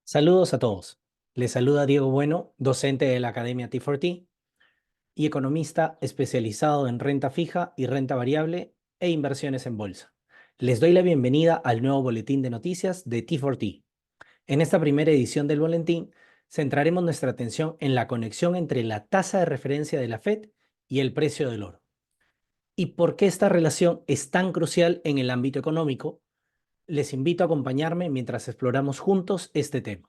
Saludos a todos. Les saluda Diego Bueno, docente de la Academia T4T y economista especializado en renta fija y renta variable e inversiones en bolsa. Les doy la bienvenida al nuevo boletín de noticias de T4T. En esta primera edición del boletín, centraremos nuestra atención en la conexión entre la tasa de referencia de la Fed y el precio del oro. ¿Y por qué esta relación es tan crucial en el ámbito económico? Les invito a acompañarme mientras exploramos juntos este tema.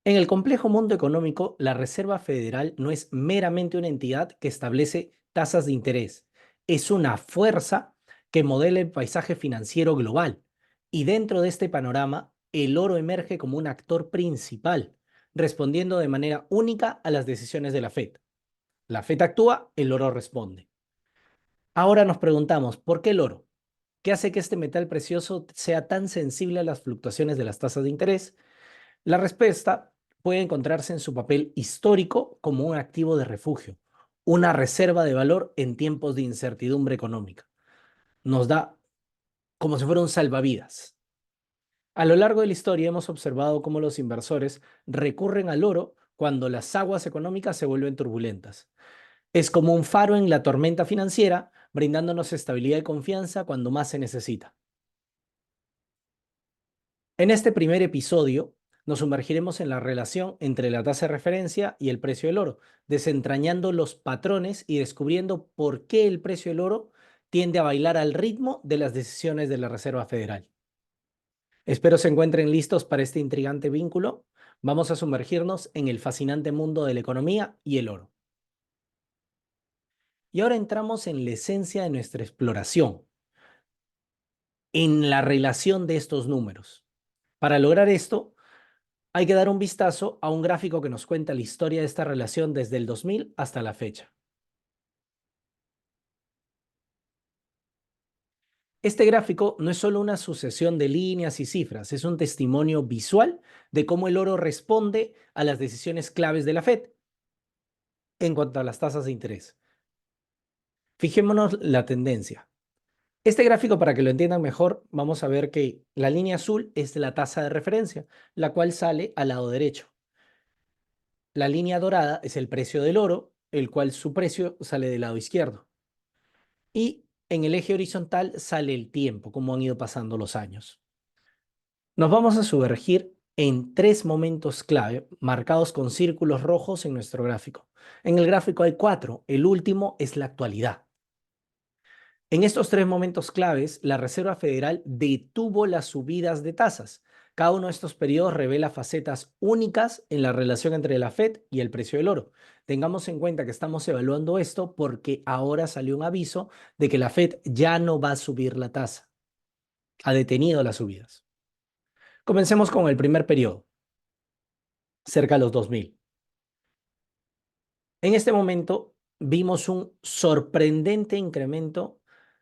En el complejo mundo económico, la Reserva Federal no es meramente una entidad que establece tasas de interés, es una fuerza que modela el paisaje financiero global. Y dentro de este panorama, el oro emerge como un actor principal, respondiendo de manera única a las decisiones de la Fed. La Fed actúa, el oro responde. Ahora nos preguntamos, ¿por qué el oro? ¿Qué hace que este metal precioso sea tan sensible a las fluctuaciones de las tasas de interés? La respuesta puede encontrarse en su papel histórico como un activo de refugio, una reserva de valor en tiempos de incertidumbre económica. Nos da como si fuera un salvavidas. A lo largo de la historia hemos observado cómo los inversores recurren al oro cuando las aguas económicas se vuelven turbulentas. Es como un faro en la tormenta financiera, brindándonos estabilidad y confianza cuando más se necesita. En este primer episodio nos sumergiremos en la relación entre la tasa de referencia y el precio del oro, desentrañando los patrones y descubriendo por qué el precio del oro tiende a bailar al ritmo de las decisiones de la Reserva Federal. Espero se encuentren listos para este intrigante vínculo. Vamos a sumergirnos en el fascinante mundo de la economía y el oro. Y ahora entramos en la esencia de nuestra exploración, en la relación de estos números. Para lograr esto, hay que dar un vistazo a un gráfico que nos cuenta la historia de esta relación desde el 2000 hasta la fecha. Este gráfico no es solo una sucesión de líneas y cifras, es un testimonio visual de cómo el oro responde a las decisiones claves de la Fed en cuanto a las tasas de interés. Fijémonos la tendencia. Este gráfico, para que lo entiendan mejor, vamos a ver que la línea azul es la tasa de referencia, la cual sale al lado derecho. La línea dorada es el precio del oro, el cual su precio sale del lado izquierdo. Y en el eje horizontal sale el tiempo, cómo han ido pasando los años. Nos vamos a sumergir en tres momentos clave marcados con círculos rojos en nuestro gráfico. En el gráfico hay cuatro, el último es la actualidad. En estos tres momentos claves, la Reserva Federal detuvo las subidas de tasas. Cada uno de estos periodos revela facetas únicas en la relación entre la Fed y el precio del oro. Tengamos en cuenta que estamos evaluando esto porque ahora salió un aviso de que la Fed ya no va a subir la tasa. Ha detenido las subidas. Comencemos con el primer periodo, cerca de los 2000. En este momento vimos un sorprendente incremento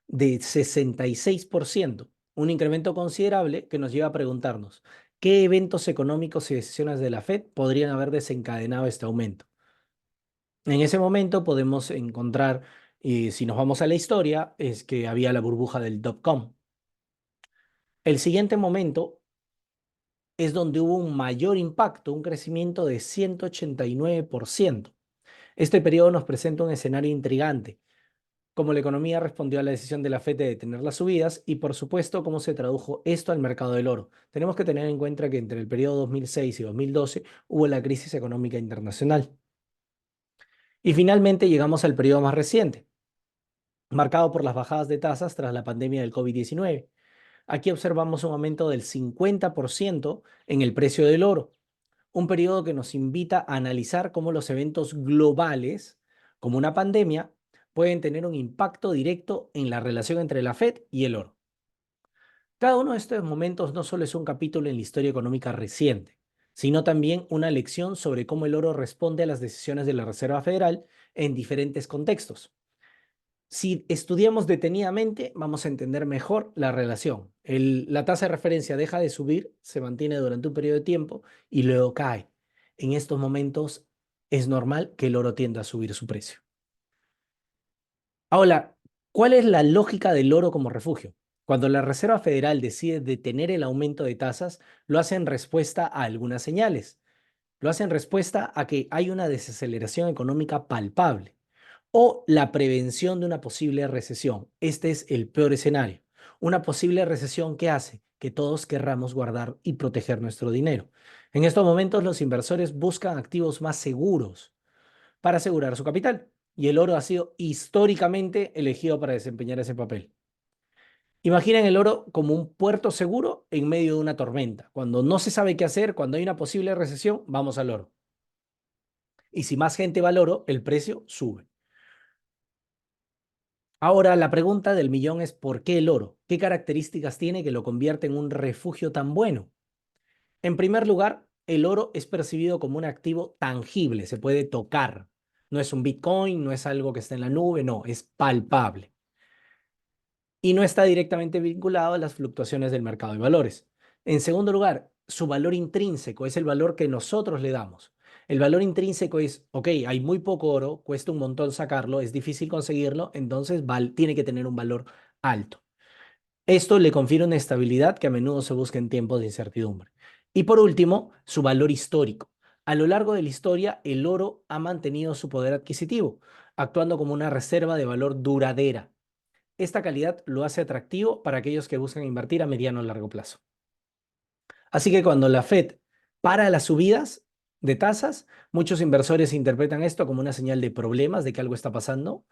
de 66%, un incremento considerable que nos lleva a preguntarnos qué eventos económicos y decisiones de la Fed podrían haber desencadenado este aumento. En ese momento podemos encontrar, si nos vamos a la historia, es que había la burbuja del dot-com. El siguiente momento es donde hubo un mayor impacto, un crecimiento de 189%. Este periodo nos presenta un escenario intrigante, cómo la economía respondió a la decisión de la Fed de detener las subidas y, por supuesto, cómo se tradujo esto al mercado del oro. Tenemos que tener en cuenta que entre el periodo 2006 y 2012 hubo la crisis económica internacional. Y finalmente llegamos al periodo más reciente, marcado por las bajadas de tasas tras la pandemia del COVID-19. Aquí observamos un aumento del 50% en el precio del oro, un periodo que nos invita a analizar cómo los eventos globales, como una pandemia, pueden tener un impacto directo en la relación entre la Fed y el oro. Cada uno de estos momentos no solo es un capítulo en la historia económica reciente, sino también una lección sobre cómo el oro responde a las decisiones de la Reserva Federal en diferentes contextos. Si estudiamos detenidamente, vamos a entender mejor la relación. La tasa de referencia deja de subir, se mantiene durante un periodo de tiempo y luego cae. En estos momentos es normal que el oro tienda a subir su precio. Ahora, ¿cuál es la lógica del oro como refugio? Cuando la Reserva Federal decide detener el aumento de tasas, lo hace en respuesta a algunas señales. Lo hace en respuesta a que hay una desaceleración económica palpable o la prevención de una posible recesión. Este es el peor escenario. Una posible recesión que hace que todos querramos guardar y proteger nuestro dinero. En estos momentos los inversores buscan activos más seguros para asegurar su capital y el oro ha sido históricamente elegido para desempeñar ese papel. Imaginen el oro como un puerto seguro en medio de una tormenta. Cuando no se sabe qué hacer, cuando hay una posible recesión, vamos al oro. Y si más gente va al oro, el precio sube. Ahora, la pregunta del millón es ¿por qué el oro? ¿Qué características tiene que lo convierte en un refugio tan bueno? En primer lugar, el oro es percibido como un activo tangible, se puede tocar. No es un Bitcoin, no es algo que está en la nube, no, es palpable. Y no está directamente vinculado a las fluctuaciones del mercado de valores. En segundo lugar, su valor intrínseco es el valor que nosotros le damos. El valor intrínseco es, ok, hay muy poco oro, cuesta un montón sacarlo, es difícil conseguirlo, entonces tiene que tener un valor alto. Esto le confiere una estabilidad que a menudo se busca en tiempos de incertidumbre. Y por último, su valor histórico. A lo largo de la historia, el oro ha mantenido su poder adquisitivo, actuando como una reserva de valor duradera. Esta calidad lo hace atractivo para aquellos que buscan invertir a mediano o largo plazo. Así que cuando la Fed para las subidas de tasas, muchos inversores interpretan esto como una señal de problemas, de que algo está pasando.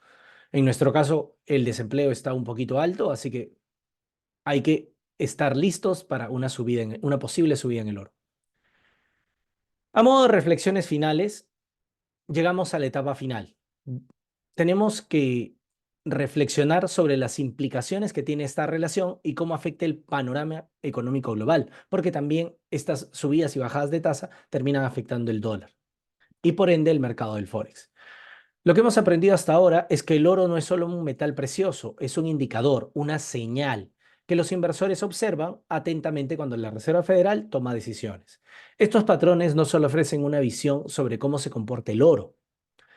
En nuestro caso, el desempleo está un poquito alto, así que hay que estar listos para una posible subida en el oro. A modo de reflexiones finales, llegamos a la etapa final. Tenemos que reflexionar sobre las implicaciones que tiene esta relación y cómo afecta el panorama económico global, porque también estas subidas y bajadas de tasa terminan afectando el dólar y por ende el mercado del Forex. Lo que hemos aprendido hasta ahora es que el oro no es solo un metal precioso, es un indicador, una señal que los inversores observan atentamente cuando la Reserva Federal toma decisiones. Estos patrones no solo ofrecen una visión sobre cómo se comporta el oro,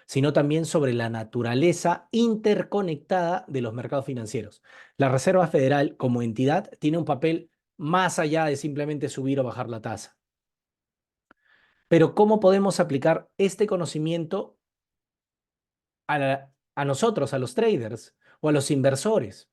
sino también sobre la naturaleza interconectada de los mercados financieros. La Reserva Federal como entidad tiene un papel más allá de simplemente subir o bajar la tasa. Pero ¿cómo podemos aplicar este conocimiento a nosotros, a los traders o a los inversores?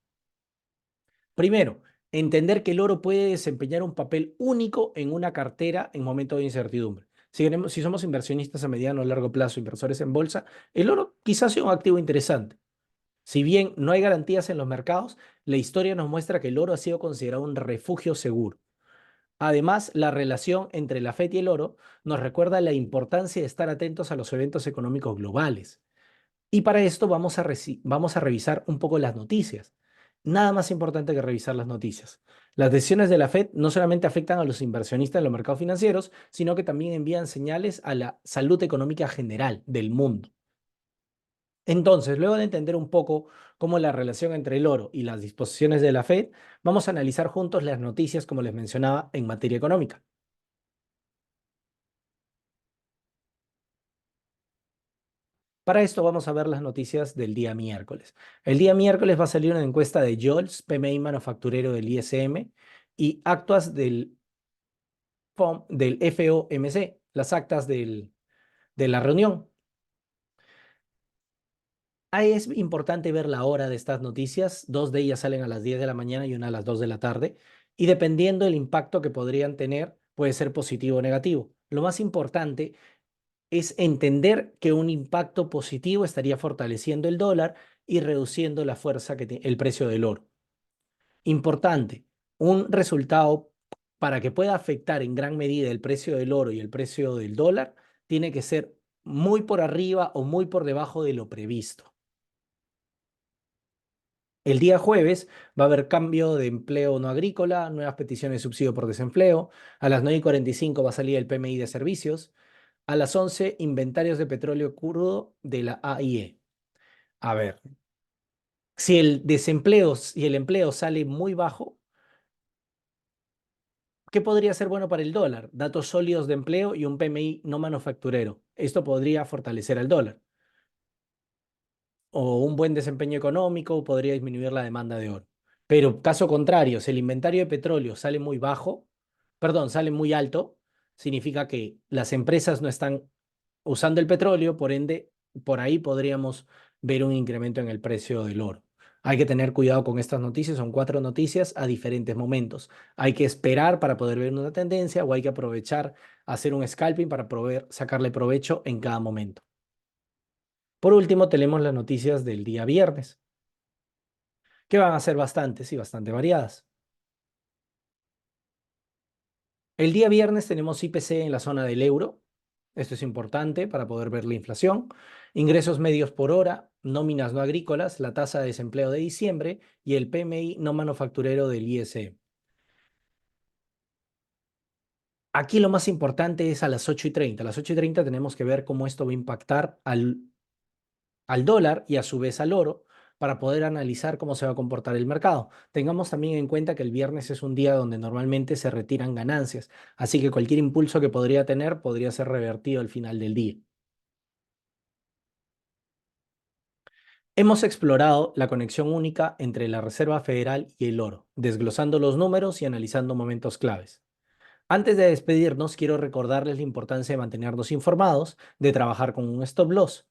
Primero, entender que el oro puede desempeñar un papel único en una cartera en momentos de incertidumbre. Si somos inversionistas a mediano o largo plazo, inversores en bolsa, el oro quizás sea un activo interesante. Si bien no hay garantías en los mercados, la historia nos muestra que el oro ha sido considerado un refugio seguro. Además, la relación entre la FED y el oro nos recuerda la importancia de estar atentos a los eventos económicos globales. Y para esto vamos a revisar un poco las noticias. Nada más importante que revisar las noticias. Las decisiones de la Fed no solamente afectan a los inversionistas en los mercados financieros, sino que también envían señales a la salud económica general del mundo. Entonces, luego de entender un poco cómo la relación entre el oro y las disposiciones de la Fed, vamos a analizar juntos las noticias, como les mencionaba, en materia económica. Para esto vamos a ver las noticias del día miércoles. El día miércoles va a salir una encuesta de JOLTS, PMI manufacturero del ISM y actas del FOMC, las actas de la reunión. Ahí es importante ver la hora de estas noticias. Dos de ellas salen a las 10 de la mañana y una a las 2 de la tarde. Y dependiendo del impacto que podrían tener, puede ser positivo o negativo. Lo más importante es entender que un impacto positivo estaría fortaleciendo el dólar y reduciendo la fuerza que tiene el precio del oro. Importante, un resultado para que pueda afectar en gran medida el precio del oro y el precio del dólar, tiene que ser muy por arriba o muy por debajo de lo previsto. El día jueves va a haber cambio de empleo no agrícola, nuevas peticiones de subsidio por desempleo. A las 9:45 va a salir el PMI de servicios. A las 11, inventarios de petróleo crudo de la AIE. A ver, si el empleo sale muy bajo, ¿qué podría ser bueno para el dólar? Datos sólidos de empleo y un PMI no manufacturero. Esto podría fortalecer al dólar. O un buen desempeño económico podría disminuir la demanda de oro. Pero caso contrario, si el inventario de petróleo sale muy bajo, perdón, sale muy alto, significa que las empresas no están usando el petróleo, por ende, por ahí podríamos ver un incremento en el precio del oro. Hay que tener cuidado con estas noticias, son cuatro noticias a diferentes momentos. Hay que esperar para poder ver una tendencia o hay que aprovechar, hacer un scalping para poder sacarle provecho en cada momento. Por último, tenemos las noticias del día viernes, que van a ser bastantes y bastante variadas. El día viernes tenemos IPC en la zona del euro. Esto es importante para poder ver la inflación. Ingresos medios por hora, nóminas no agrícolas, la tasa de desempleo de diciembre y el PMI no manufacturero del ISM. Aquí lo más importante es a las 8:30. A las 8:30 tenemos que ver cómo esto va a impactar al dólar y a su vez al oro para poder analizar cómo se va a comportar el mercado. Tengamos también en cuenta que el viernes es un día donde normalmente se retiran ganancias, así que cualquier impulso que podría tener podría ser revertido al final del día. Hemos explorado la conexión única entre la Reserva Federal y el oro, desglosando los números y analizando momentos claves. Antes de despedirnos, quiero recordarles la importancia de mantenernos informados, de trabajar con un stop loss.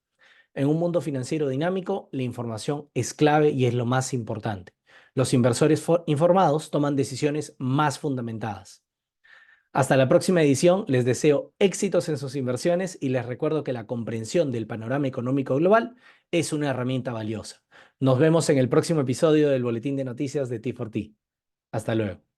En un mundo financiero dinámico, la información es clave y es lo más importante. Los inversores informados toman decisiones más fundamentadas. Hasta la próxima edición, les deseo éxitos en sus inversiones y les recuerdo que la comprensión del panorama económico global es una herramienta valiosa. Nos vemos en el próximo episodio del Boletín de Noticias de T4T. Hasta luego.